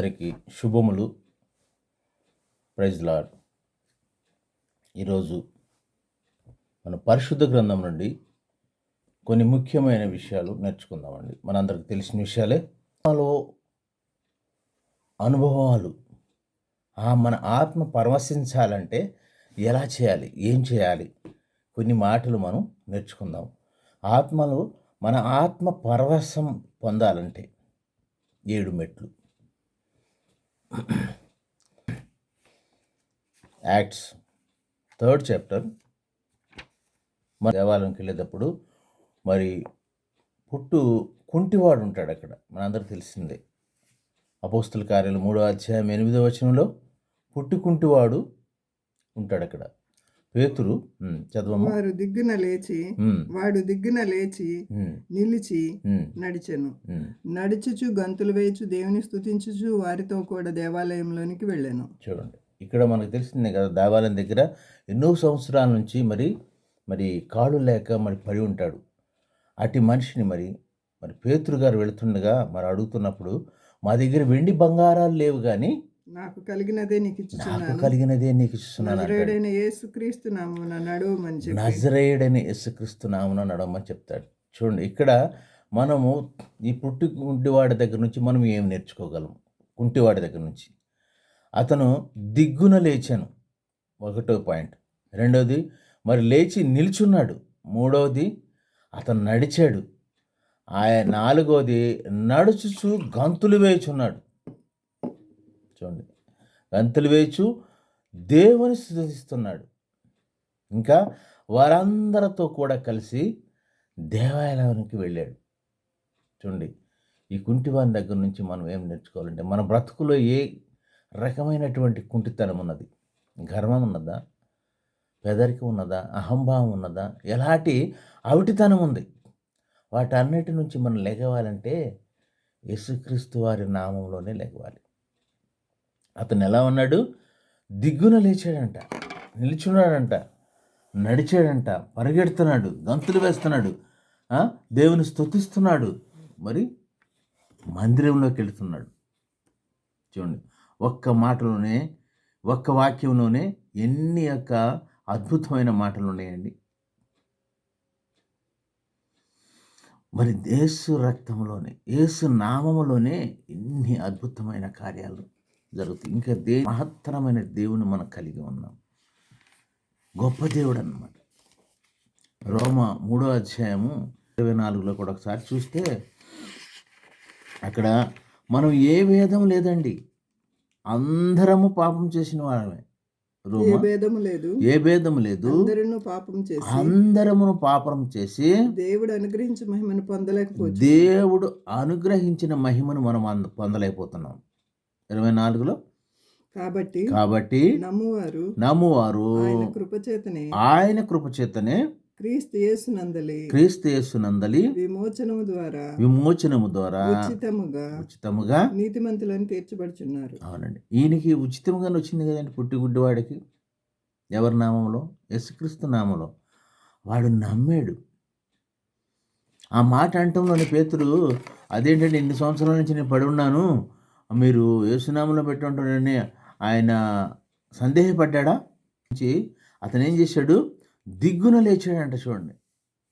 అందరికి శుభములు. Praise Lord. ఈరోజు మన పరిశుద్ధ గ్రంథం నుండి కొన్ని ముఖ్యమైన విషయాలు నేర్చుకుందామండి. మనందరికి తెలిసిన విషయాలే. మనలో అనుభవాలు మన ఆత్మ పరవశించాలంటే ఎలా చేయాలి, ఏం చేయాలి, కొన్ని మాటలు మనం నేర్చుకుందాం. మన ఆత్మ పరవశం పొందాలంటే 7 మెట్లు. Acts 3rd chapter. మన దేవాలయంకి వెళ్ళేటప్పుడు మరి కుంటివాడు ఉంటాడు అక్కడ, మనందరికి తెలిసిందే. అపోస్తుల కార్యాలు 3వ అధ్యాయం 8వ వచనంలో కుంటివాడు ఉంటాడు అక్కడ. పేతురు చదవము. వాడు దిగ్గున లేచి నిలిచి నడిచెను. నడుచుచు గంతులు వేయచు దేవుని స్తుతించుచు వారితో కూడా దేవాలయంలోనికి వెళ్ళాను. చూడండి, ఇక్కడ మనకు తెలిసిందే కదా, దేవాలయం దగ్గర ఎన్నో సంవత్సరాల నుంచి మరి కాళ్ళు లేక మరి పడి ఉంటాడు. అటు మనిషిని మరి పేతురు గారు వెళుతుండగా మరి అడుగుతున్నప్పుడు, మా దగ్గర వెండి బంగారాలు లేవు కానీ నాకు కలిగినదే నీకు ఇచ్చుచున్నాను. నజరేయుడైన యేసుక్రీస్తు నామమున నజరేయుడైన యేసుక్రీస్తు నామమున నడవమని చెప్తాడు. చూడండి, ఇక్కడ మనము ఈ కుంటివాడి దగ్గర నుంచి మనం ఏం నేర్చుకోగలం? కుంటివాడి దగ్గర నుంచి అతను దిగ్గున లేచాను, 1వ పాయింట్. 2వది మరి లేచి నిల్చున్నాడు. 3వది అతను నడిచాడు. 4వది నడుచుచు గంతులు వేయుచున్నాడు. చూడండి, గంతులు వేయచు దేవుని స్తుతిస్తున్నాడు. ఇంకా వారందరితో కూడా కలిసి దేవాలయానికి వెళ్ళాడు. చూడండి, ఈ కుంటివాని దగ్గర నుంచి మనం ఏం నేర్చుకోవాలంటే, మన బ్రతుకులో ఏ రకమైనటువంటి కుంటితనం ఉన్నది? గర్వం ఉన్నదా? పెదరికం ఉన్నదా? అహంభావం ఉన్నదా? ఎలాంటి అవిటితనం ఉంది? వాటన్నిటి నుంచి మనం లెగవాలంటే యేసుక్రీస్తు వారి నామంలోనే లెగవాలి. అతను ఎలా ఉన్నాడు? దిగ్గున లేచాడంట, నిల్చున్నాడంట, నడిచాడంట, పరిగెడుతున్నాడు, గంతులు వేస్తున్నాడు, దేవుని స్తుతిస్తున్నాడు, మరి మందిరంలోకి వెళుతున్నాడు. చూడండి, ఒక్క వాక్యంలోనే ఎన్ని అద్భుతమైన మాటలు ఉన్నాయండి. మరి యేసు రక్తంలోనే, యేసు నామములోనే ఎన్ని అద్భుతమైన కార్యాలు జరుగుతాయి. ఇంకా మహత్తరమైన దేవుని మనం కలిగి ఉన్నాం. గొప్ప దేవుడు అన్నమాట. రోమ 3వ అధ్యాయము 24లో కూడా ఒకసారి చూస్తే, అక్కడ మనం ఏ భేదం లేదండి, అందరము పాపం చేసిన వారమే. ఏ భేదము లేదు, అందరమును పాపం చేసి దేవుడు అనుగ్రహించిన మహిమను మనం పొందలేకపోతున్నాం. 24లో కాబట్టి నమ్మువారు ఆయన కృపచేతనే క్రీస్తు యేసునందలి విమోచనము ద్వారా ఉచితముగా నీతిమంతులను తీర్చబడుచున్నారు. అవునండి, ఈయనకి ఉచితంగానే వచ్చింది కదండి, పుట్టిగుడ్డివాడికి. ఎవరి నామంలో? యేసుక్రీస్తు నామంలో. వాడు నమ్మాడు. ఆ మాట అంటంలోని పేతురు, అదేంటంటే ఇన్ని సంవత్సరాల నుంచి నేను పడి ఉన్నాను, మీరు యేసునామంలో పెట్టుంటాడని ఆయన సందేహపడ్డా. అతను ఏం చేశాడు? దిగ్గున లేచాడంట. చూడండి,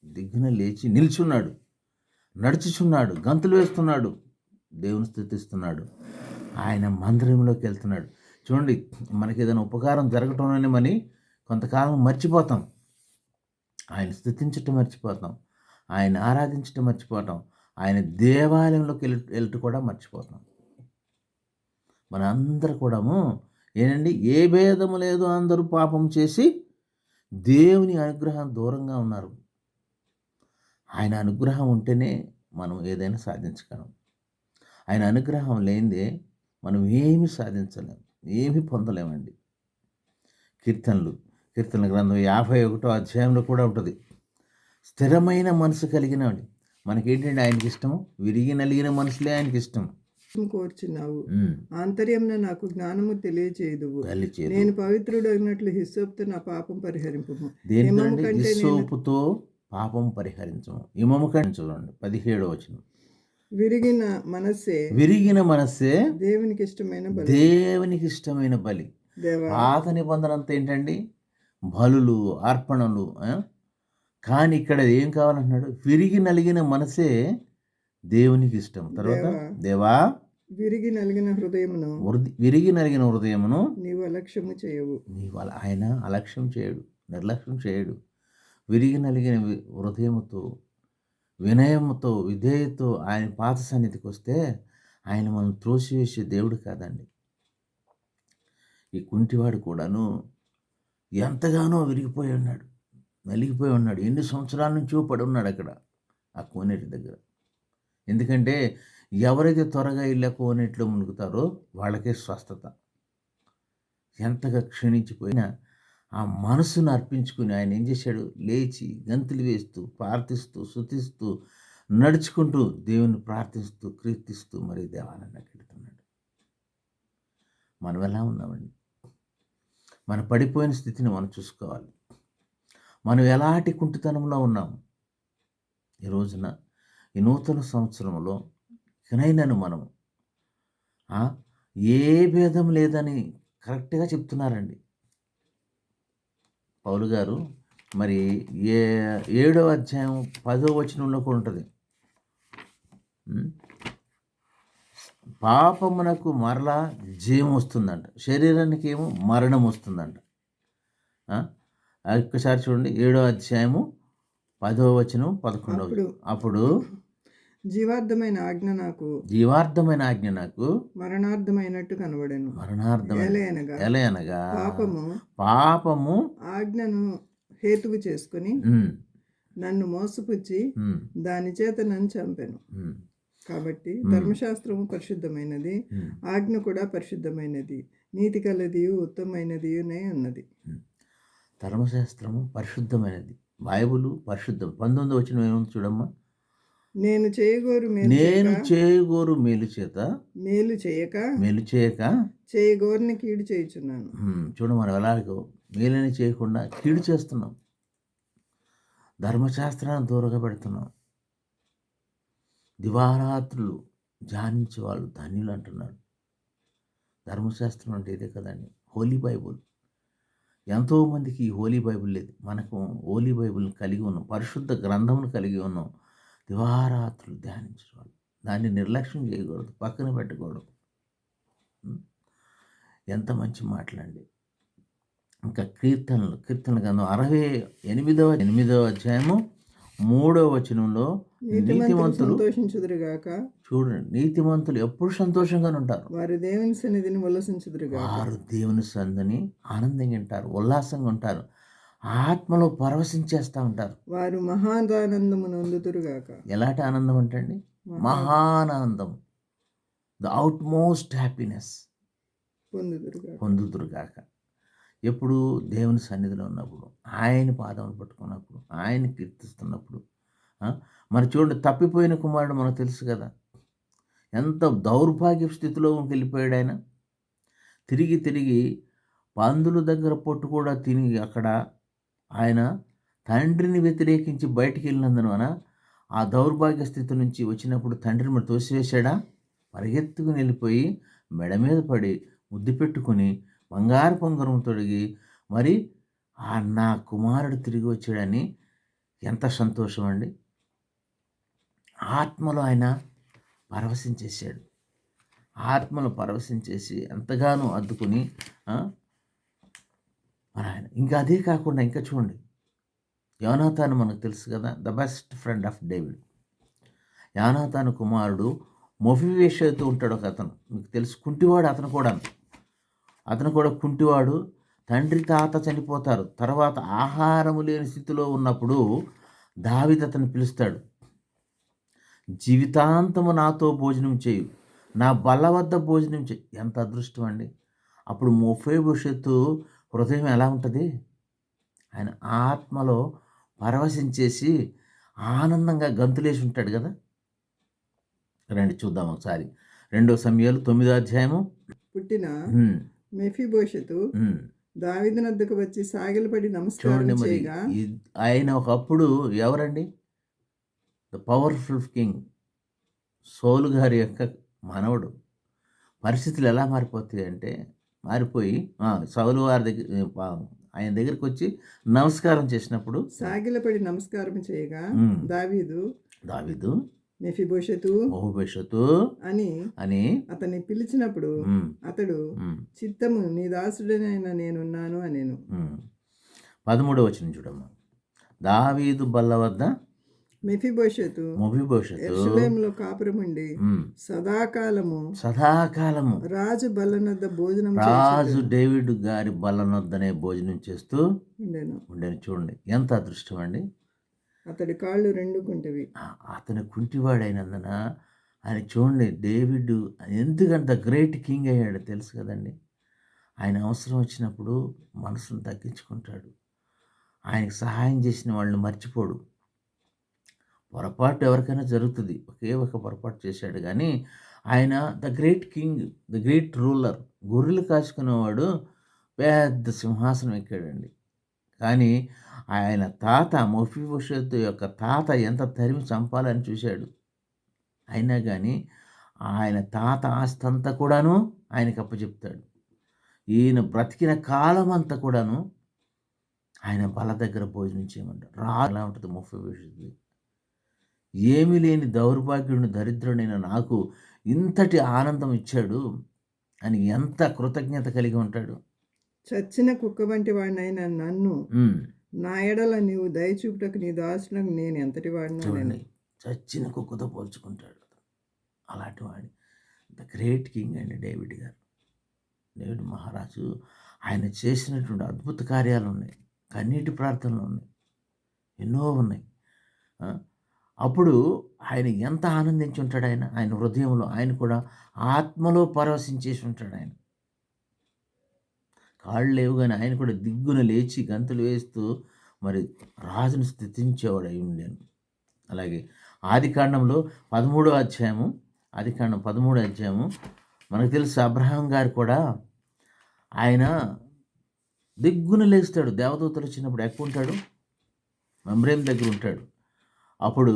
దిగ్గున లేచి నిల్చున్నాడు, నడుచుచున్నాడు, గంతులు వేస్తున్నాడు, దేవుని స్తుతిస్తున్నాడు, ఆయన మందిరంలోకి వెళ్తున్నాడు. చూడండి, మనకి ఏదైనా ఉపకారం జరగటంలోనే మరి కొంతకాలం మర్చిపోతాం. ఆయన స్తుతించటం మర్చిపోతాం, ఆయన ఆరాధించటం మర్చిపోతాం, ఆయన దేవాలయంలోకి వెళ్ళటం కూడా మర్చిపోతాం. మన అందరూ కూడాము ఏంటండి, ఏ భేదము లేదు, అందరూ పాపం చేసి దేవుని అనుగ్రహం దూరంగా ఉన్నారు. ఆయన అనుగ్రహం ఉంటేనే మనం ఏదైనా సాధించగలం. ఆయన అనుగ్రహం లేనిదే మనం ఏమి సాధించలేము, ఏమి పొందలేమండి. కీర్తనల గ్రంథం 51వ అధ్యాయంలో కూడా ఉంటుంది. స్థిరమైన మనసు కలిగినవాడి. మనకేంటంటే ఆయనకి ఇష్టము, విరిగి నలిగిన మనసులే ఆయనకి ఇష్టం. కోర్చున్నావు, ఆంతర్యంలో నాకు జ్ఞానము తెలియచేయుదువు. నేను పవిత్రుడు అయినట్లు హిస్సోపుతో నా పాపం పరిహరింపు. హిస్సోపుతో పాపం పరిహరించము. హిమము కంటే చూడండి 17వ వచనం. విరిగిన మనస్సే విరిగిన మనస్సే దేవునికి ఇష్టమైన బలి. దేవునికి ఇష్టమైన బలి. దేవా, పాత నిబంధన అంతా ఏంటండి? బలులు, అర్పణలు. కానీ ఇక్కడ ఏం కావాలంటున్నాడు? విరిగి నలిగిన మనసే దేవునికి ఇష్టం. తర్వాత దేవా, విరిగి నలిగిన హృదయమును విరిగి నలిగిన హృదయమును నీవు అలక్ష్యము చేయవు. ఆయన అలక్ష్యం చేయడు, నిర్లక్ష్యం చేయడు. విరిగి నలిగిన హృదయముతో, వినయముతో, విధేయతో ఆయన పాత సన్నిధికి వస్తే ఆయన మనం త్రోసివేసే దేవుడు కాదండి. ఈ కుంటివాడు కూడాను ఎంతగానో విరిగిపోయి ఉన్నాడు, నలిగిపోయి ఉన్నాడు. ఎన్ని సంవత్సరాల నుంచో పడి ఉన్నాడు అక్కడ ఆ కోనేటి దగ్గర. ఎందుకంటే ఎవరైతే త్వరగా ఇళ్ళ కోనేటిలో మునుగుతారో వాళ్ళకే స్వస్థత. ఎంతగా క్షీణించిపోయినా ఆ మనసును అర్పించుకుని ఆయన ఏం చేశాడు? లేచి గంతులు వేస్తూ, ప్రార్థిస్తూ, స్తుతిస్తూ, నడుచుకుంటూ, దేవుని ప్రార్థిస్తూ, కీర్తిస్తూ మరి దేవాలయానికి వెళ్తున్నాడు. మనం ఎలా ఉన్నామండి? మన పడిపోయిన స్థితిని మనం చూసుకోవాలి. మనం ఎలాంటి కుంటితనంలో ఉన్నాం? ఈ రోజున ఈ నూతన సంవత్సరంలో ఇకనైనాను మనము ఏ భేదం లేదని కరెక్ట్గా చెప్తున్నారండి పౌలు గారు. మరి 7వ అధ్యాయం 10వ వచనంలో కూడా ఉంటుంది, పాపమునకు మరలా జయం వస్తుందంట, శరీరానికి ఏమో మరణం వస్తుందంట. ఒక్కసారి చూడండి, 7వ అధ్యాయము 10వ వచనం 11వ. అప్పుడు జీవార్థమైన ఆజ్ఞ నాకు మరణార్థమైనట్టు కనబడెను. ఎలయనగా పాపము ఆజ్ఞను హేతువు చేసుకుని నన్ను మోసపుచ్చి దాని చేత నన్ను చంపెను. కాబట్టి ధర్మశాస్త్రము పరిశుద్ధమైనది, ఆజ్ఞ కూడా పరిశుద్ధమైనది, నీతి కలది, ఉత్తమమైనది ఉన్నది. ధర్మశాస్త్రము పరిశుద్ధమైనది, బైబుల్ పరిశుద్ధం. 19వ వచనం ఏముంది చూడమ్మా? నేను చేయగోరు మేలు చేత మేలు చేయక చేయగోరుని కీడు చేయుచున్నాను. చూడ, మనం ఎలాగో మేలని చేయకుండా కీడు చేస్తున్నాం, ధర్మశాస్త్రాన్ని దూరంగా పెడుతున్నాం. దివారాత్రులు ధ్యానించే వాళ్ళు ధన్యులు అంటున్నాడు. ధర్మశాస్త్రం అంటే ఇదే కదండి, హోలీ బైబుల్. ఎంతోమందికి ఈ హోలీ బైబుల్ లేదు. మనకు హోలీ బైబుల్ని కలిగి ఉన్నాం, పరిశుద్ధ గ్రంథమును కలిగి ఉన్నాం. దివారాత్రులు ధ్యానించేవాళ్ళు. దాన్ని నిర్లక్ష్యం చేయకూడదు, పక్కన పెట్టకూడదు. ఎంత మంచి మాటలండి. ఇంకా కీర్తన గ్రంథం 68వ అధ్యాయము 3వ వచనంలో నీతిమంతులు సంతోషించుదురుగాక. చూడండి, నీతిమంతులు ఎప్పుడు సంతోషంగానే ఉంటారు. వారు దేవుని సన్నిధిని ఉల్లాసించుదురుగాక. వారు దేవుని సన్నిధిని ఆనందంగా ఉంటారు, ఉల్లాసంగా ఉంటారు, ఆత్మలో పరవశించేస్తూ ఉంటారు. వారు మహానానందము నొందుదురుగాక. ఎలాంటి ఆనందం అంటండి? మహానానందం, ద అవుట్ మోస్ట్ హ్యాపీనెస్ పొందుదురుగాక. ఎప్పుడు దేవుని సన్నిధిలో ఉన్నప్పుడు, ఆయన పాదములు పట్టుకున్నప్పుడు, ఆయన కీర్తిస్తున్నప్పుడు. మరి చూడండి, తప్పిపోయిన కుమారుడు మనకు తెలుసు కదా, ఎంత దౌర్భాగ్య స్థితిలో వెళ్ళిపోయాడు ఆయన. తిరిగి పందుల దగ్గర పొట్టు కూడా తిని అక్కడ ఆయన తండ్రిని వ్యతిరేకించి బయటికి వెళ్ళినందున ఆ దౌర్భాగ్య స్థితి నుంచి వచ్చినప్పుడు తండ్రిని మరి తోసివేశాడా? పరిగెత్తుకుని వెళ్ళిపోయి మెడ మీద పడి ముద్దు పెట్టుకుని బంగారు పొంగరం తొడిగి మరి నా కుమారుడు తిరిగి వచ్చాడని ఎంత సంతోషం అండి. ఆత్మలో ఆయన పరవశించేశాడు, ఆత్మలో పరవశించేసి ఎంతగానో అద్దుకుని మరి ఆయన. ఇంకా అదే కాకుండా ఇంకా చూడండి, యోనాతాను మనకు తెలుసు కదా, the best friend of David. యోనాతాను కుమారుడు మొఫీబోషెతు ఉంటాడు ఒక అతను, మీకు తెలుసు, కుంటివాడు. అతను కూడా కుంటివాడు. తండ్రి తాత చనిపోతారు. తర్వాత ఆహారము లేని స్థితిలో ఉన్నప్పుడు దావీదు అతను పిలుస్తాడు, జీవితాంతము నాతో భోజనం చేయు, నా బల్ల వద్ద భోజనం చేయి. ఎంత అదృష్టం అండి. అప్పుడు మొఫీబోషెతు హృదయం ఎలా ఉంటుంది? ఆయన ఆత్మలో పరవశించేసి ఆనందంగా గంతులేసి ఉంటాడు కదా. రండి చూద్దాం ఒకసారి. 2 సమూయేలు 9వ అధ్యాయము. పుట్టిన మెఫీబోషెతు దావీదు వద్దకు వచ్చి సాగిలపడి నమస్కారం చేయగా, ఆయన ఒకప్పుడు ఎవరండి? ద పవర్ఫుల్ కింగ్ సౌలు గారి యొక్క మనవడు. పరిస్థితులు ఎలా మారిపోతాయి అంటే మారిపోయి సౌలు వారి దగ్గర ఆయన దగ్గరికి వచ్చి నమస్కారం చేసినప్పుడు సాగిలపడి నమస్కారం చేయగా దావీదు దావీదు మెఫీబోషెతు మహోబేషతు అని అని అతన్ని పిలిచినప్పుడు అతడు చిత్తము నీ దాసుడనైన నేనున్నాను అనేను. 13వ వచనం చూడమ్మా. దావీదు బల్ల వద్ద మెఫీబోషెతు యెరూషలేములో కాపురముండి సదాకాలము రాజు బల్లనొద్ద భోజనం రాజు డేవిడ్ గారి బల్లనొద్దనే భోజనం చేస్తూ ఉండేను. చూడండి ఎంత అదృష్టం అండి. అతడి కాళ్ళు రెండు కుంటివి. అతని కుంటివాడైనందున ఆయన చూడండి, డేవిడ్ ఎందుకంత గ్రేట్ కింగ్ అయ్యాడు తెలుసు కదండి. ఆయన అవసరం వచ్చినప్పుడు మనసును తగ్గించుకుంటాడు. ఆయనకు సహాయం చేసిన వాళ్ళని మర్చిపోడు. పొరపాటు ఎవరికైనా జరుగుతుంది, ఒకే ఒక పొరపాటు చేశాడు కానీ ఆయన the great king, the great ruler, గొర్రెలు కాచుకునేవాడు పెద్ద సింహాసనం ఎక్కాడండి. కానీ ఆయన తాత మెఫీబోషెతు యొక్క తాత ఎంత తరిమి చంపాలని చూశాడు. అయినా కానీ ఆయన తాత ఆస్తి అంతా కూడాను ఆయనకు అప్పచెప్తాడు. ఈయన బ్రతికిన కాలం అంతా కూడాను ఆయన బల దగ్గర భోజనం చేయమంటారు. ఎలా ఉంటుంది మెఫీబోషెతు? ఏమీ లేని దౌర్భాగ్యుడిని, దరిద్రుడైన నాకు ఇంతటి ఆనందం ఇచ్చాడు అని ఎంత కృతజ్ఞత కలిగి ఉంటాడు. చచ్చిన కుక్క వంటి వాడినైనా నన్ను నా ఎడల నీవు దయచూపుటకు నీ దాసునకు నేను ఎంతటి వాడిని. చూడండి, చచ్చిన కుక్కతో పోల్చుకుంటాడు. అలాంటి వాడి ద గ్రేట్ కింగ్ అండి డేవిడ్ గారు. డేవిడ్ మహారాజు ఆయన చేసినటువంటి అద్భుత కార్యాలు ఉన్నాయి, కన్నీటి ప్రార్థనలు ఉన్నాయి, ఎన్నో ఉన్నాయి. అప్పుడు ఆయన ఎంత ఆనందించి ఉంటాడు. ఆయన హృదయంలో ఆయన కూడా ఆత్మలో పరవశించేసి ఉంటాడు. ఆయన కాళ్ళు లేవు కానీ ఆయన కూడా దిగ్గున లేచి గంతులు వేస్తూ మరి రాజును స్తుతించేవాడు అయి ఉండాను. అలాగే ఆదికాండంలో 13వ అధ్యాయము, ఆదికాండం 13వ అధ్యాయము మనకు తెలుసు. అబ్రహాం గారు కూడా ఆయన దిగ్గున లేస్తాడు. దేవదూతలు వచ్చినప్పుడు ఎక్కుంటాడు, మమ్రేం దగ్గర ఉంటాడు. అప్పుడు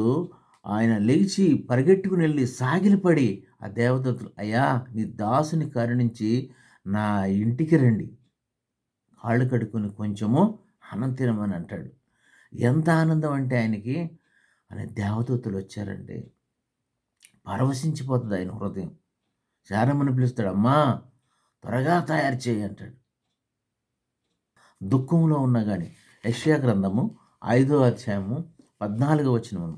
ఆయన లేచి పరిగెట్టుకుని వెళ్ళి సాగిలపడి ఆ దేవదూతలు, అయ్యా నీ దాసుని కరుణించి నా ఇంటికి రండి, కాళ్ళు కడుక్కుని కొంచెము అన్నం తినమని అంటాడు. ఎంత ఆనందం అంటే ఆయనకి. అనే దేవదూతలు వచ్చారంటే పరవశించిపోతుంది ఆయన హృదయం. శారమ్మని పిలుస్తాడు, అమ్మా త్వరగా తయారు చేయి అంటాడు. దుఃఖంలో ఉన్నా కానీ యెషయా గ్రంథము 5వ అధ్యాయము 14వ వచనం.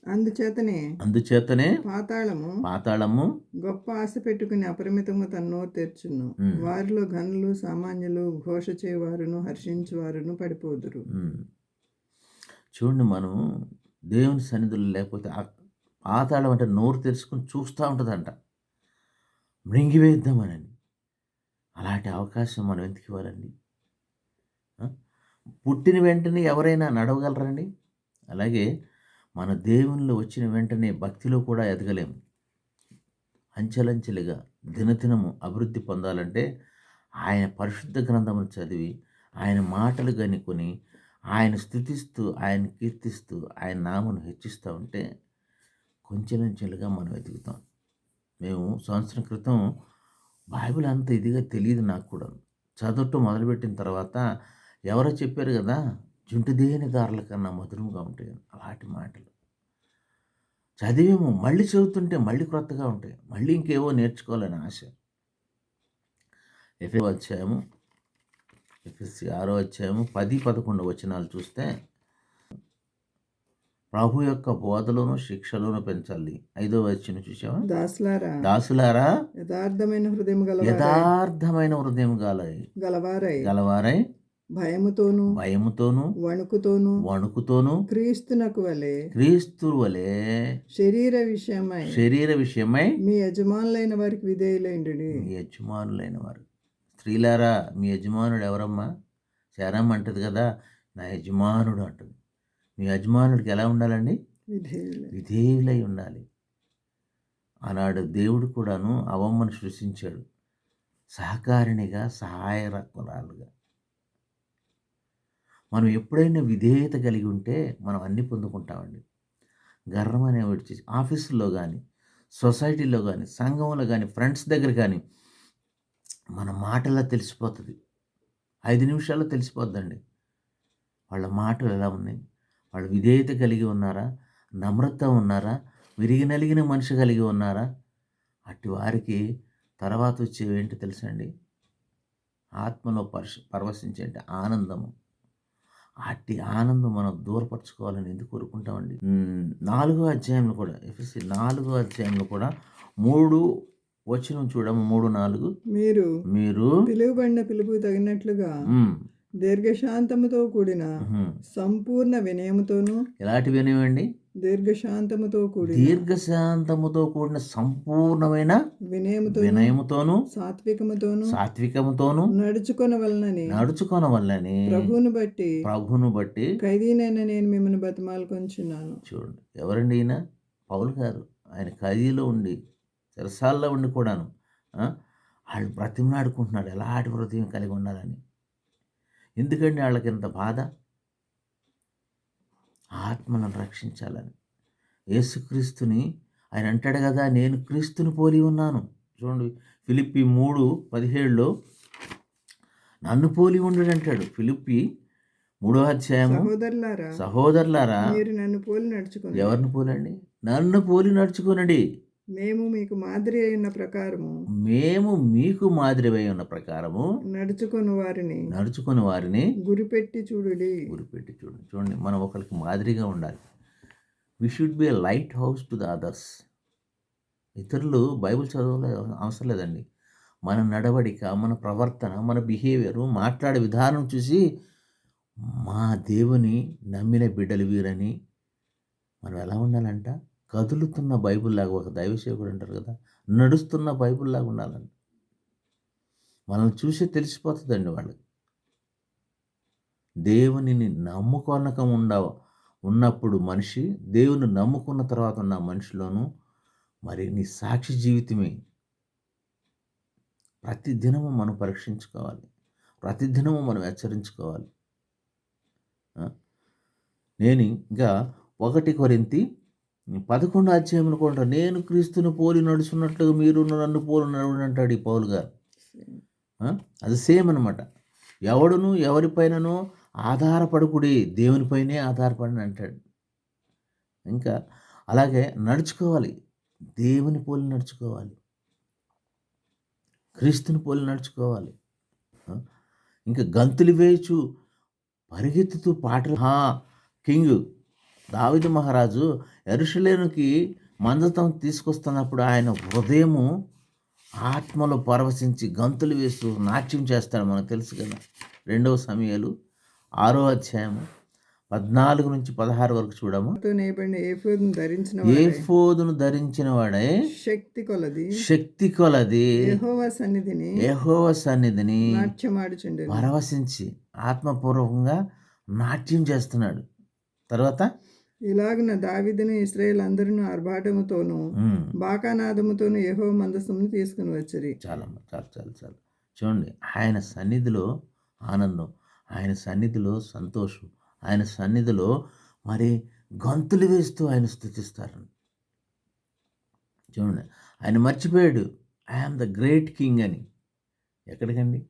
అందుచేతనే పాతాళము గొప్ప ఆశ పెట్టుకుని అపరిమితంగా తన నోరు తెరుచును. వారిలో గనులు, సామాన్యులు, ఘోష చేయవారును, హర్షించువారును పడిపోదురు. చూడండి, మనం దేవుని సన్నిధులు లేకపోతే పాతాళం అంటే నోరు తెరుచుకుని చూస్తూ ఉంటుందంట, మృంగివేద్దామని. అలాంటి అవకాశం మనం ఎందుకు ఇవ్వాలండి? పుట్టిన వెంటనే ఎవరైనా నడవగలరండి? అలాగే మన దేవునిలో వచ్చిన వెంటనే భక్తిలో కూడా ఎదగలేము. అంచెలంచెలుగా దినదినము అభివృద్ధి పొందాలంటే ఆయన పరిశుద్ధ గ్రంథమును చదివి ఆయన మాటలు కనుక్కొని ఆయన స్తుతిస్తూ, ఆయన కీర్తిస్తూ, ఆయన నామను హెచ్చిస్తూ ఉంటే కొంచెలంచెలుగా మనం ఎదుగుతాం. మేము సంవత్సరం క్రితం బైబిల్ అంత ఇదిగా తెలియదు నాకు కూడా. చదవటం మొదలుపెట్టిన తర్వాత ఎవరో చెప్పారు కదా, జుంటుదేని దారుల కన్నా మధురంగా ఉంటాయి. అలాంటి మాటలు చదివేమో మళ్ళీ చదువుతుంటే మళ్ళీ క్రొత్తగా ఉంటాయి, మళ్ళీ ఇంకేవో నేర్చుకోవాలని ఆశ. ఎఫెసీ 6వ అధ్యాయము 10-11 వచనాలు చూస్తే, ప్రభు యొక్క బోధలోను శిక్షలోను పెంచాలి. 5వ వచనం చూసావా? దాసులారా యథార్థమైన హృదయం గలవారై భయముతోను వణుకుతోను క్రీస్తు వలె శరీర విషయమై మీ యజమానులైన వారికి విధేయులైండుడి. మీ యజమానులైన వారు, స్త్రీలారా మీ యజమానుడు ఎవరమ్మా? శారమ్మ అంటది కదా, నా యజమానుడు అంటుంది. మీ యజమానుడికి ఎలా ఉండాలండి? విధేయులై ఉండాలి. ఆనాడు దేవుడు కూడాను అవమ్మను సృష్టించాడు సహకారిణిగా, సహాయకురాలుగా. మనం ఎప్పుడైనా విధేయత కలిగి ఉంటే మనం అన్నీ పొందుకుంటామండి. గర్రమనే వచ్చి ఆఫీసుల్లో కానీ, సొసైటీలో కానీ, సంఘంలో కానీ, ఫ్రెండ్స్ దగ్గర కానీ మన మాటల్లో తెలిసిపోతుంది. 5 నిమిషాల్లో తెలిసిపోద్దండి. వాళ్ళ మాటలు ఎలా ఉన్నాయి, వాళ్ళు విధేయత కలిగి ఉన్నారా, నమ్రత ఉన్నారా, విరిగి నలిగిన మనిషి కలిగి ఉన్నారా? అట్టి వారికి తర్వాత వచ్చేవి ఏంటి తెలుసండి? ఆత్మలో పరవశించే ఆనందము. అట్టి ఆనందం మనం దూరపరచుకోవాలని ఎందుకు కోరుకుంటామండి? 4వ అధ్యాయంలో కూడా, ఎఫెసీ 4వ అధ్యాయంలో కూడా 3 వచనం చూడము, 3, 4. మీరు పిలువబడిన పిలుపుకు తగినట్లుగా దీర్ఘశాంతముతో కూడిన సంపూర్ణ వినయముతోను. ఎలాంటి వినయం అండి? దీర్ఘశాంతముతో కూడిన సంపూర్ణమైన వినయముతోను సాత్వికముతోను నడుచుకొనవలనని ప్రభువును బట్టి ఖైదీనైన నేను మిమ్మల్ని బతిమాలుకొంచున్నాను. చూడండి, ఎవరండి ఈయన? పౌలు గారు. ఆయన ఖైదీలో ఉండి, చెరసాల్లో ఉండి కూడాను వాళ్ళు బ్రతిమలాడుకుంటున్నాడు ఎలాంటి హృదయం కలిగి ఉండాలని. ఎందుకండి వాళ్ళకి ఇంత బాధ? ఆత్మను రక్షించాలని. యేసుక్రీస్తుని ఆయన అంటాడు కదా, నేను క్రీస్తుని పోలి ఉన్నాను. చూడండి, ఫిలిప్పీ 3:17లో నన్ను పోలి ఉండడు అంటాడు. ఫిలిప్పీ 3వ అధ్యాయము, సహోదరులారా మీరు నన్ను పోలి నడుచుకోండి. ఎవరిని పోలండి? నన్ను పోలి నడుచుకోనండి. మేము మీకు మాదిరి అయిన ప్రకారము నడుచుకొని వారిని గురిపెట్టి చూడండి. చూడండి, మనం ఒకరికి మాదిరిగా ఉండాలి. We should be a light house to the others. ఇతరులు బైబిల్ చదవలే అవసరం లేదండి. మన నడవడిక, మన ప్రవర్తన, మన బిహేవియరు, మాట్లాడే విధానం చూసి మా దేవుని నమ్మిన బిడ్డలు వీరని మనం ఎలా ఉండాలంట? కదులుతున్న బైబిల్ లాగా, ఒక దైవసేవకుడు అంటారు కదా, నడుస్తున్న బైబిల్ లాగా ఉండాలండి. మనల్ని చూసి తెలిసిపోతుందండి వాళ్ళకి. దేవునిని ఉన్నప్పుడు మనిషి, దేవుని నమ్ముకున్న తర్వాత ఉన్న మనిషిలోనూ మరి నీ సాక్షి జీవితమే. ప్రతిదినము మనం పరీక్షించుకోవాలి, ప్రతిదినము మనం హెచ్చరించుకోవాలి. నేను ఇంకా 1 కొరింథీ 11వ అధ్యాయంలో కూడా నేను క్రీస్తుని పోలి నడుచున్నట్లుగా మీరు నన్ను పోలి నడువుడు అంటాడు ఈ పౌలు గారు. అది సేమ్ అనమాట. ఎవడును ఎవరిపైననో ఆధారపడకుడి, దేవునిపైనే ఆధారపడని అంటాడు. ఇంకా అలాగే నడుచుకోవాలి, దేవుని పోలి నడుచుకోవాలి, క్రీస్తుని పోలి నడుచుకోవాలి. ఇంకా గంతులు వేయచ్చు, పరిగెత్తుతూ పాటలు. కింగ్ దావీదు మహారాజు యెరూషలేముకి మందసం తీసుకొస్తున్నప్పుడు ఆయన హృదయము ఆత్మలో పరవశించి గంతులు వేస్తూ నాట్యం చేస్తాడు. మనకు తెలుసు కదా. 2వ సమూయేలు 6వ అధ్యాయము 14 నుంచి 16 వరకు చూడము. ఏఫోదును ధరించిన వాడే శక్తి కొలది యెహోవా సన్నిధిని పరవశించి ఆత్మపూర్వకంగా నాట్యం చేస్తున్నాడు. తర్వాత ఇలాగున దావీదును ఇశ్రాయేలు అందరూ ఆర్భాటముతోనూ బాకానాదముతోనూ యెహోవా మందసమును తీసుకుని వచ్చారు. చాలా చూడండి, ఆయన సన్నిధిలో ఆనందం, ఆయన సన్నిధిలో సంతోషం, ఆయన సన్నిధిలో మరి గంతులు వేస్తూ ఆయన స్తుతిస్తారు. చూడండి, ఆయన మర్చిపోయాడు ఐఆమ్ ద గ్రేట్ కింగ్ అని. ఎక్కడికండి?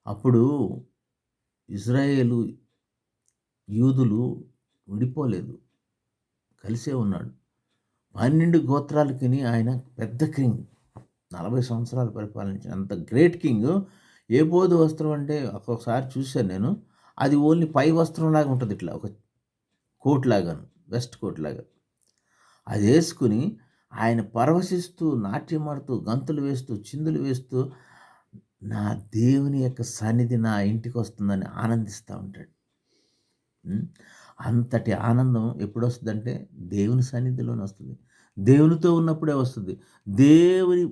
అప్పుడు ఇజ్రాయేలు యూదులు విడిపోలేదు, కలిసే ఉన్నాడు. 12 గోత్రాలకి ఆయన పెద్ద కింగ్, 40 సంవత్సరాలు పరిపాలించిన అంత గ్రేట్ కింగ్. ఏ బోధ వస్త్రం అంటే ఒక్కొక్కసారి చూశాను నేను, అది ఓన్లీ పై వస్త్రం లాగా ఉంటుంది, ఇట్లా ఒక కోట్ లాగాను, వెస్ట్ కోట్ లాగా. అది వేసుకుని ఆయన పరవశిస్తూ నాట్యమాడుతూ గంతులు వేస్తూ చిందులు వేస్తూ నా దేవుని యొక్క సన్నిధి నా ఇంటికి వస్తుందని ఆనందిస్తూ ఉంటాడు. అంతటి ఆనందం ఎప్పుడు వస్తుందంటే దేవుని సన్నిధిలోనే వస్తుంది, దేవునితో ఉన్నప్పుడే వస్తుంది. దేవుని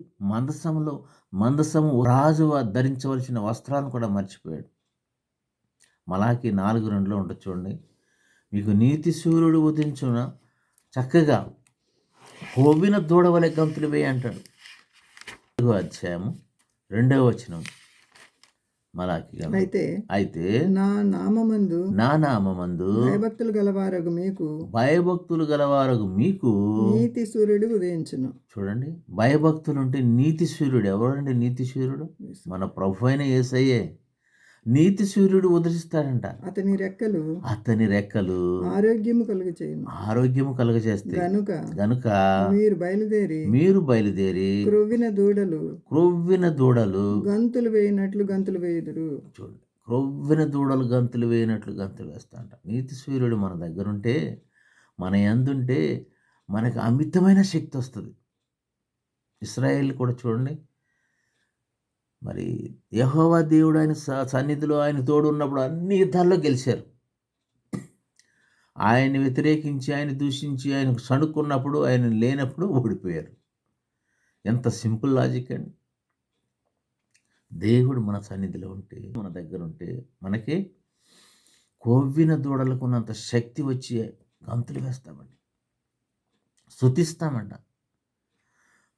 మందసము రాజు ధరించవలసిన వస్త్రాలను కూడా మర్చిపోయాడు. మలాకి 4:2 ఉంటుంది చూడండి, మీకు నీతి సూర్యుడు ఉదయించున చక్కగా హోవిన దూడవలె గంతులు వేయి అంటాడు. 4వ అధ్యాయము 2వ వచనం, మలాకి గ్రంథం. అయితే నా నామమందు నా నామమందు భయభక్తులు గలవారగు మీకు భయభక్తులు గలవారగు మీకు నీతి సూర్యుడు ఉదయించును. చూడండి, భయభక్తులు ఉంటే నీతి సూర్యుడు. ఎవరండి నీతి సూర్యుడు? మన ప్రభు అయిన యేసయ్యే నీతి సూర్యుడు ఉదయిస్తాడంట. అతని రెక్కలు ఆరోగ్యము కలుగజేస్తే గనుక మీరు బయలుదేరి క్రొవ్విన దూడలు గంతులు వేయుదురు. చూడండి, క్రొవ్విన దూడలు గంతులు వేయినట్లు గంతులు వేస్తాంట. నీతి సూర్యుడు మన దగ్గరుంటే, మన యందుంటే మనకు అమితమైన శక్తి వస్తుంది. ఇశ్రాయేల్ కూడా చూడండి, మరి యెహోవా దేవుడు ఆయన సన్నిధిలో ఆయన తోడు ఉన్నప్పుడు అన్ని యుద్ధాల్లో గెలిచారు. ఆయన్ని వ్యతిరేకించి, ఆయన దూషించి, ఆయన సణుక్కున్నప్పుడు, ఆయన లేనప్పుడు ఓడిపోయారు. ఎంత సింపుల్ లాజిక్ అండి. దేవుడు మన సన్నిధిలో ఉంటే, మన దగ్గర ఉంటే మనకి కొవ్విన దూడలకు ఉన్నంత శక్తి వచ్చి గంతులు వేస్తామండి, స్తుతిస్తామంట.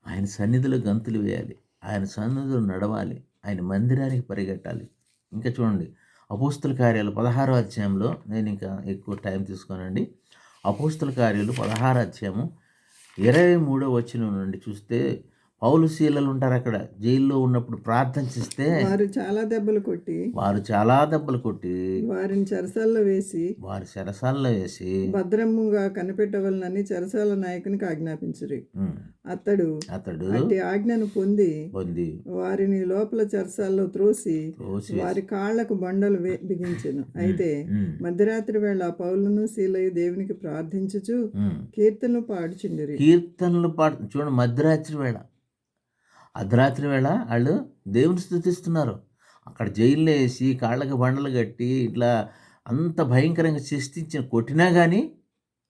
ఆయన సన్నిధిలో గంతులు వేయాలి, ఆయన సన్నిధిలో నడవాలి, ఆయన మందిరానికి పరిగెట్టాలి. ఇంకా చూడండి, అపోస్తుల కార్యాలు 16వ అధ్యాయంలో, నేను ఇంకా ఎక్కువ టైం తీసుకోనండి. అపోస్తుల కార్యాలు 16వ అధ్యాయము 23వ వచనం నుండి చూస్తే, పౌలు శీలలు ఉంటారు అక్కడ జైల్లో ఉన్నప్పుడు ప్రార్థన చేస్తే వారు చాలా దెబ్బలు కొట్టి వారిని చెరసాల్లో వేసి భద్రముగా కనిపెట్టవలనని చెరసాల నాయకునికి ఆజ్ఞాపించిరి. అతడు అట్టి ఆజ్ఞను పొంది వారిని లోపల చెరసాల్లో త్రోసి వారి కాళ్లకు బండలు బిగించెను. అయితే మధ్యరాత్రి వేళ పౌలును శీలయు దేవునికి ప్రార్థించుచు కీర్తనలు పాడుచుండిరి. చూడండి, అర్ధరాత్రి వేళ వాళ్ళు దేవుని స్తుతిస్తున్నారు. అక్కడ జైల్లో వేసి కాళ్ళకి బండలు కట్టి ఇట్లా అంత భయంకరంగా శిక్షించిన కొట్టినా కానీ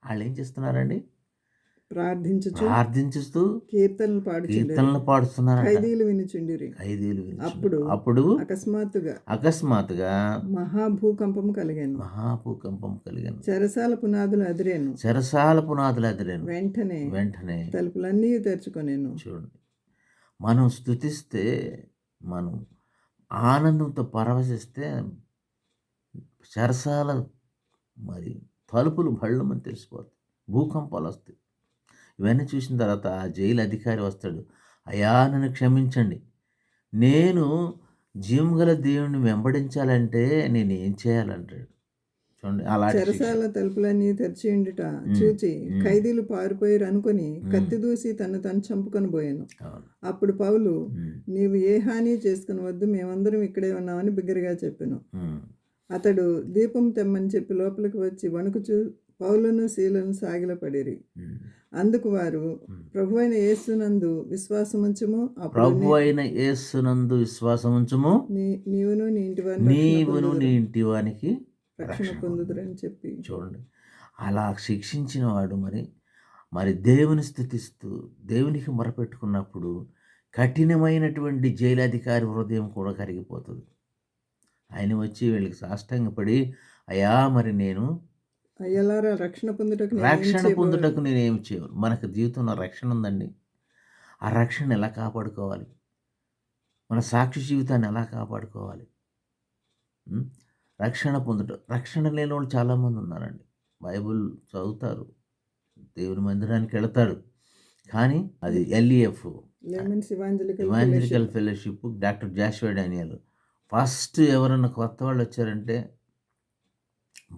వాళ్ళు ఏం చేస్తున్నారండి? ప్రార్థించుతూ కీర్తనలు పాడుతున్నారు. ఖైదీలు వినుచుండిరి. అప్పుడు అకస్మాత్తుగా మహాభూకంపం కలిగాను. చెరసాల పునాదులు అదిరేను. వెంటనే తలుపులన్నీ తెరుచుకొనేను. చూడండి, మనం స్తుతిస్తే, మనం ఆనందంతో పరవశిస్తే చెరసాల మరి తలుపులు బళ్ళమని తెలిసిపోతాయి, భూకంపాలు వస్తాయి. ఇవన్నీ చూసిన తర్వాత ఆ జైలు అధికారి వస్తాడు, అయ్యా నన్ను క్షమించండి, నేను జీవగల దేవుణ్ణి వెంబడించాలంటే నేను ఏం చేయాలంటాడు. చూడండి, అలా చెరసాల తలుపులన్నీ తెరిచి ఉండుట చూచి ఖైదీలు పారిపోయారు అనుకుని కత్తి దూసి తను చంపుకొని పోయాను. అప్పుడు పౌలు, నీవు ఏ హాని చేసుకుని వద్దు, మేమందరం ఇక్కడే ఉన్నామని బిగ్గరగా చెప్పాను. అతడు దీపం తెమ్మని చెప్పి లోపలికి వచ్చి వణుకుచూ పౌలును శీలను సాగిలపడిరి. అందుకు వారు, ప్రభువైన యేసునందు విశ్వాసముంచుము, నీవును నీ ఇంటి వానికి రక్షణ పొందుదురని చెప్పి. చూడండి, అలా శిక్షించిన వాడు మరి దేవుని స్తుతిస్తూ దేవునికి మొరపెట్టుకున్నప్పుడు కఠినమైనటువంటి జైలధికారి హృదయం కూడా కరిగిపోతుంది. ఆయన వచ్చి వీళ్ళకి సాష్టాంగపడి, అయ్యా మరి నేను రక్షణ పొందుటకు నేనేం చేయను. మనకు జీవితంలో రక్షణ ఉందండి. ఆ రక్షణ ఎలా కాపాడుకోవాలి? మన సాక్షి జీవితాన్ని ఎలా కాపాడుకోవాలి? రక్షణ లేని వాళ్ళు చాలామంది ఉన్నారండి. బైబుల్ చదువుతారు, దేవుని మందిరానికి వెళతాడు, కానీ అది LEF evangelical fellowship, doctor Joshua Daniel. First ఎవరన్నా కొత్త వాళ్ళు వచ్చారంటే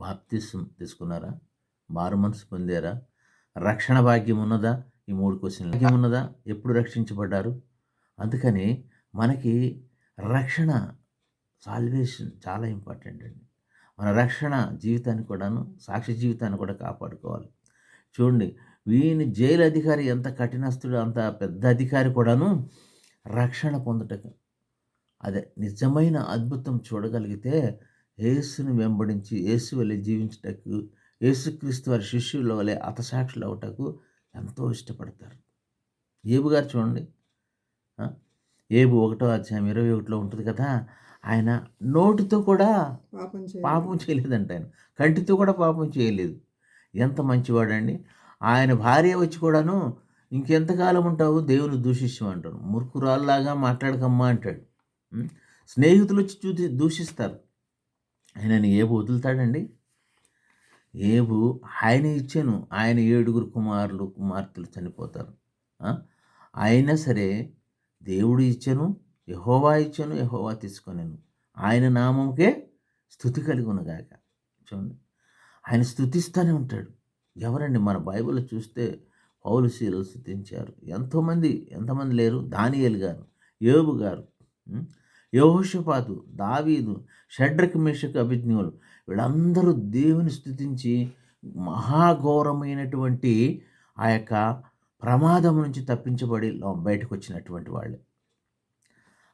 బాప్తిసం తీసుకున్నారా, మారు మనసు పొందారా, రక్షణ భాగ్యం ఉన్నదా, ఈ 3 క్వశ్చన్లు భాగ్యం ఉన్నదా, ఎప్పుడు రక్షించబడ్డారు? అందుకని మనకి రక్షణ, సాల్వేషన్ చాలా ఇంపార్టెంట్ అండి. మన రక్షణ జీవితాన్ని కూడాను, సాక్షి జీవితాన్ని కూడా కాపాడుకోవాలి. చూడండి, వీని జైలు అధికారి ఎంత కఠినస్తుడు, అంత పెద్ద అధికారి కూడాను రక్షణ పొందుటకు, అదే నిజమైన అద్భుతం చూడగలిగితే యేసుని వెంబడించి యేసు వలె జీవించటకు, యేసుక్రీస్తు వారి శిష్యుల వలె హతసాక్షులు అవటకు ఎంతో ఇష్టపడతారు. ఏబు గారు చూడండి, ఏబు 1వ అధ్యాయం 21లో ఉంటుంది కదా, ఆయన నోటితో కూడా పాపం చేయలేదంట, ఆయన కంటితో కూడా పాపం చేయలేదు. ఎంత మంచివాడండి. ఆయన భార్య వచ్చి కూడాను, ఇంకెంతకాలం ఉంటావు, దేవుని దూషించమంటాడు, మూర్ఖురాల్లాగా మాట్లాడకమ్మా అంటాడు. స్నేహితులు వచ్చి దూషిస్తారు. ఆయనని ఏబు వదులుతాడండి? ఏబు ఆయన ఇచ్చెను. ఆయన 7 కుమారులు, కుమార్తెలు చనిపోతారు. అయినా సరే దేవుడు ఇచ్చెను, యెహోవా ఇచ్చెను, యెహోవా తీసుకొనెను. ఆయన నామముకే స్తుతి కలుగునుగాక. చూడండి, ఆయన స్తుతిస్తూనే ఉంటాడు. ఎవరండి? మన బైబిల్లో చూస్తే పౌలు శీలలు స్తుతించారు. ఎంతమంది లేరు? దానియేలు గారు, యోబు గారు, యెహోషాపాతు, దావీదు, షడ్రకు, మేషకు, అబేద్నెగోలు, వీళ్ళందరూ దేవుని స్తుతించి మహాఘోరమైనటువంటి ఆ యొక్క ప్రమాదం నుంచి తప్పించబడి బయటకు వచ్చినటువంటి వాళ్ళే.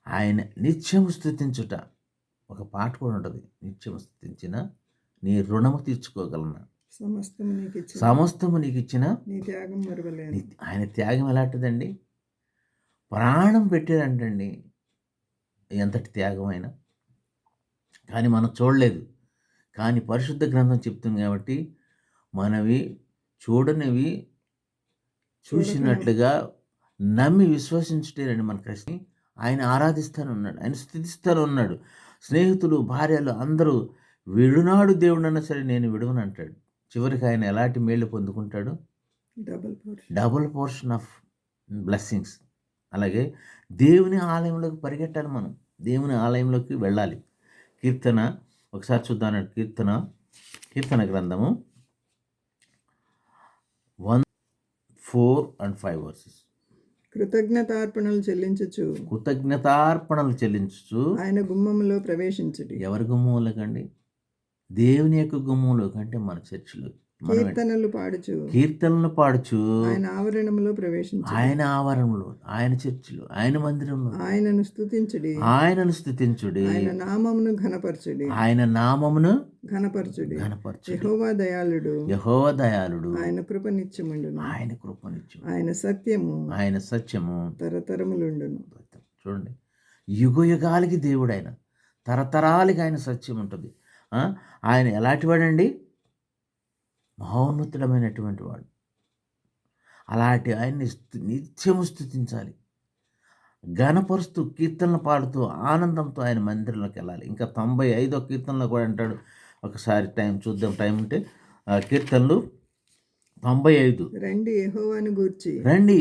ఆయన నిత్యము స్తుతించుట, ఒక పాట కూడా ఉంటుంది, నిత్యము స్తుతించిన నీ రుణము తీర్చుకోగలనా, సమస్తము నీకు ఇచ్చిన నీ త్యాగం మరువలేను. ఆయన త్యాగం ఎలాంటిదండి? ప్రాణం పెట్టారంటండి. ఎంతటి త్యాగమైనా కానీ మనం చూడలేదు. కానీ పరిశుద్ధ గ్రంథం చెప్తుంది కాబట్టి మనవి చూడనివి చూసినట్లుగా నమ్మి విశ్వసించుటేనండి మన కృష్ణ. ఆయన ఆరాధిస్తాను ఉన్నాడు, ఆయన స్తుతిస్తాను ఉన్నాడు. స్నేహితులు, భార్యలు అందరూ విడునాడు దేవుడన్నా సరే నేను విడువను అంటాడు. చివరికి ఆయన ఎలాంటి మేళ్ళు పొందుకుంటాడు? Double portion of blessings. అలాగే దేవుని ఆలయంలోకి పరిగెట్టాలి. మనం దేవుని ఆలయంలోకి వెళ్ళాలి. కీర్తన ఒకసారి చూద్దాం. కీర్తన గ్రంథము 1:4 and 5 verses. కృతజ్ఞతార్పణలు చెల్లించుచు ఆయన గుమ్మములో ప్రవేశించుడి. ఎవరి గుమ్మములకండి? దేవుని యొక్క గుమ్మములో కంటే మన చర్చిలో కీర్తనలు పాడుచు ఆయన ఆవరణంలో ప్రవేశించు. ఆయన ఆవరణంలో, ఆయన చర్చిలో, ఆయన మందిరంలో ఆయనను స్తుతించుడి. ఆయన నామమును ఘనపరచుడి. యెహోవా దయాళుడు. ఆయన కృప నిత్యముండును. ఆయన సత్యము తరతరములుండును. చూడండి, యుగాలకి దేవుడు ఆయన, తరతరాలకి ఆయన సత్యం ఉంటుంది. ఆయన ఎలాంటి వాడండి? మహోన్నతుడమైనటువంటి వాడు. అలాంటి ఆయన్ని నిత్యము స్తుతించాలి, ఘనపరుస్తూ, కీర్తనలు పాడుతూ, ఆనందంతో ఆయన మందిరంలోకి వెళ్ళాలి. ఇంకా 95వ కీర్తనలో కూడా అంటాడు. ఒకసారి చూద్దాం, టైం ఉంటే. కీర్తనలు 95. రండి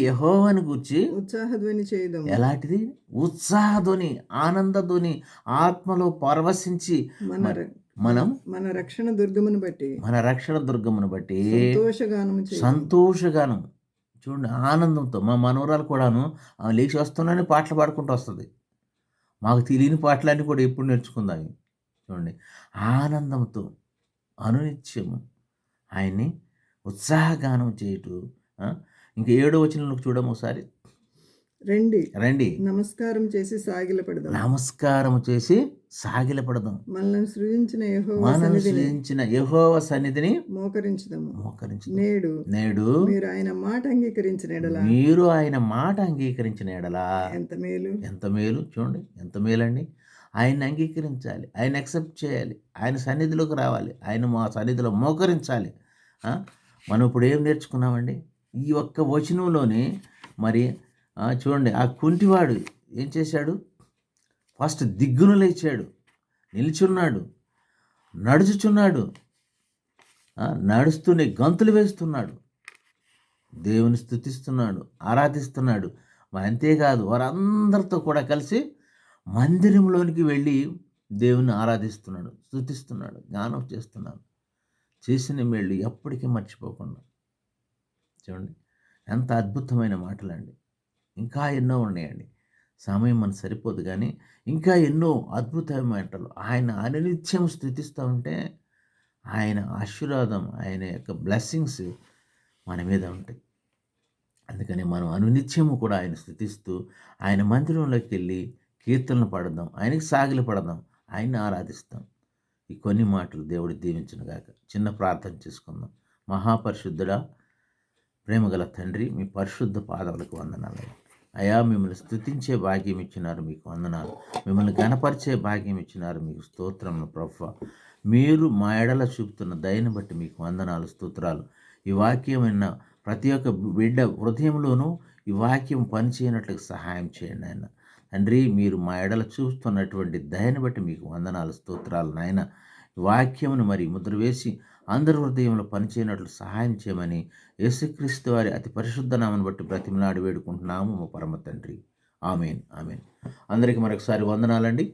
యెహోవాను గూర్చి ఉత్సాహధ్వని చేయుదాము. ఎలాంటిది? ఉత్సాహధ్వని, ఆనందధ్వని, ఆత్మలో పరవశించి మన రక్షణ దుర్గమును బట్టి సంతోషగానం. చూడండి, ఆనందంతో. మా మనవరాలు కూడాను లేచి వస్తున్నానే పాటలు పాడుకుంటూ వస్తుంది. మాకు తెలియని పాటలన్నీ కూడా ఎప్పుడు నేర్చుకుందాం. చూడండి, ఆనందంతో అనునిత్యము ఆయన్ని ఉత్సాహగానం చేయుట. ఇంకా 7వ వచనంలోకి చూడము ఒకసారి. రండి నమస్కారం చేసి సాగిలపడదాం. మనల్ని సృజించిన యెహోవా సన్నిధిని మోకరించుదాము. నేడు మీరు ఆయన మాట అంగీకరించిన ఎడలా ఎంత మేలు. చూడండి, ఎంత మేలండి. ఆయన్ని అంగీకరించాలి, ఆయన యాక్సెప్ట్ చేయాలి, ఆయన సన్నిధిలోకి రావాలి, ఆయన మా సన్నిధిలో మోకరించాలి. మనం ఇప్పుడు ఏం నేర్చుకున్నామండి? ఈ ఒక్క వచనంలోనే మరి చూడండి, ఆ కుంటివాడు ఏం చేశాడు? ఫస్ట్ దిగ్గున లేచాడు, నిల్చున్నాడు, నడుచుచున్నాడు, నడుస్తూనే గంతులు వేస్తున్నాడు, దేవుని స్తుతిస్తున్నాడు, ఆరాధిస్తున్నాడు. అంతేకాదు, వారందరితో కూడా కలిసి మందిరంలోనికి వెళ్ళి దేవుని ఆరాధిస్తున్నాడు, స్తుతిస్తున్నాడు, గానం చేస్తున్నాడు. చేసిన మేళ్ళు ఎప్పటికీ మర్చిపోకుండా. చూడండి, ఎంత అద్భుతమైన మాటలండి. ఇంకా ఎన్నో ఉన్నాయండి, సమయం మనకు సరిపోదు. కానీ ఇంకా ఎన్నో అద్భుతమైన మాటలు. ఆయన అనునిత్యం స్తుతిస్తూ ఉంటే ఆయన ఆశీర్వాదం, ఆయన యొక్క బ్లెస్సింగ్స్ మన మీద ఉంటాయి. అందుకని మనం అనునిత్యము కూడా ఆయన స్తుతిస్తూ ఆయన మందిరంలోకి వెళ్ళి కీర్తనలు పాడదాం, ఆయనకి సాగిలి పడదాం, ఆయన్ని ఆరాధిస్తాం. ఈ కొన్ని మాటలు దేవుడు దీవించును గాక. చిన్న ప్రార్థన చేసుకుందాం. మహాపరిశుద్ధుడా, ప్రేమగల తండ్రి, మీ పరిశుద్ధ పాదములకు వందనాలు. అయా, మిమ్మల్ని స్తుతించే భాగ్యం ఇచ్చినారు, మీకు వందనాలు. మిమ్మల్ని గణపరిచే భాగ్యం ఇచ్చినారు, మీకు స్తోత్రములు ప్రభువా. మీరు మా ఎడల చూపుతున్న దయను బట్టి మీకు వందనాలు, స్తోత్రాలు. ఈ వాక్యం విన్న ప్రతి ఒక్క బిడ్డ హృదయంలోనూ ఈ వాక్యం పనిచేయనట్లుగా సహాయం చేయండి ఆయన. తండ్రి మీరు మా ఎడల చూస్తున్నటువంటి దయని బట్టి మీకు వందనాలు, స్తోత్రాలు నాయన. వాక్యమును మరి ముద్ర వేసి అందరి హృదయంలో పనిచేయనట్లు సహాయం చేయమని యేసుక్రీస్తు వారి అతి పరిశుద్ధ నామను బట్టి బ్రతిమలాడి వేడుకుంటున్నాము మా పరమ తండ్రి. Amen, amen. అందరికీ మరొకసారి వందనాలండి.